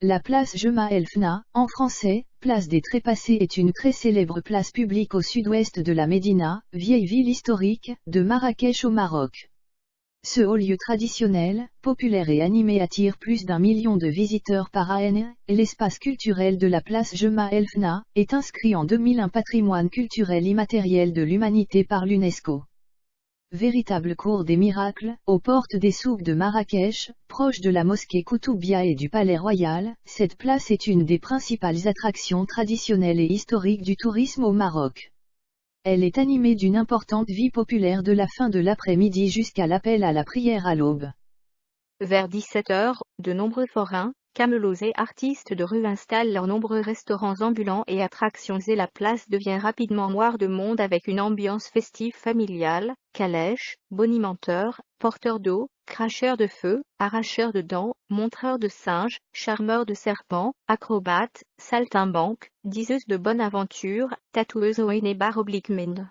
La place Jemaa El Fna, en français, place des Trépassés est une très célèbre place publique au sud-ouest de la Médina, vieille ville historique, de Marrakech au Maroc. Ce haut lieu traditionnel, populaire et animé attire plus d'1 million de visiteurs par an, et l'espace culturel de la place Jemaa El Fna, est inscrit en 2001 patrimoine culturel immatériel de l'humanité par l'UNESCO. Véritable cour des miracles, aux portes des souks de Marrakech, proche de la mosquée Koutoubia et du palais royal, cette place est une des principales attractions traditionnelles et historiques du tourisme au Maroc. Elle est animée d'une importante vie populaire de la fin de l'après-midi jusqu'à l'appel à la prière à l'aube. Vers 17 h, de nombreux forains, camelots et artistes de rue installent leurs nombreux restaurants ambulants et attractions et la place devient rapidement noire de monde avec une ambiance festive familiale, calèches, bonimenteurs, porteurs d'eau, cracheurs de feu, arracheurs de dents, montreurs de singes, charmeurs de serpents, acrobates, saltimbanques, diseuses de bonne aventure, tatoueuses au bar-oblique-mine.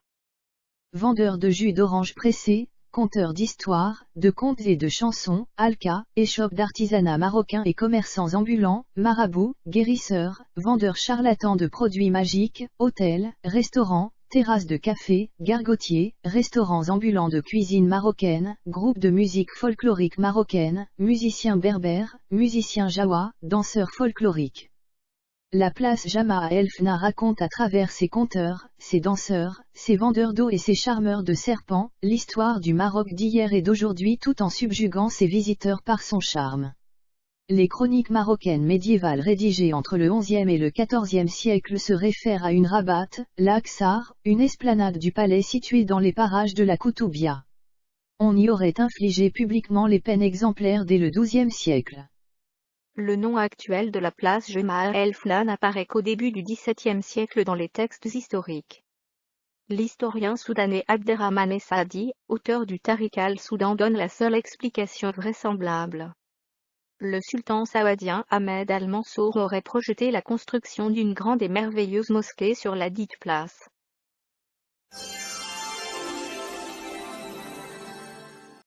Vendeurs de jus d'orange pressé, conteurs d'histoires, de contes et de chansons, halka, échoppes d'artisanat marocain et commerçants ambulants, marabouts, guérisseurs, vendeurs charlatans de produits magiques, hôtels, restaurants, terrasses de café, gargotiers, restaurants ambulants de cuisine marocaine, groupes de musique folklorique marocaine, musiciens berbères, musiciens jawa, danseurs folkloriques. La place Jemaa El Fna raconte à travers ses conteurs, ses danseurs, ses vendeurs d'eau et ses charmeurs de serpents, l'histoire du Maroc d'hier et d'aujourd'hui tout en subjuguant ses visiteurs par son charme. Les chroniques marocaines médiévales rédigées entre le XIe et le XIVe siècle se réfèrent à une rabat, l'Aksar, une esplanade du palais située dans les parages de la Koutoubia. On y aurait infligé publiquement les peines exemplaires dès le XIIe siècle. Le nom actuel de la place Jemaa El Fna n'apparaît qu'au début du XVIIe siècle dans les textes historiques. L'historien soudanais Abderrahmane Saadi, auteur du Tariq al-Soudan, donne la seule explication vraisemblable. Le sultan saoudien Ahmed al-Mansour aurait projeté la construction d'une grande et merveilleuse mosquée sur la dite place.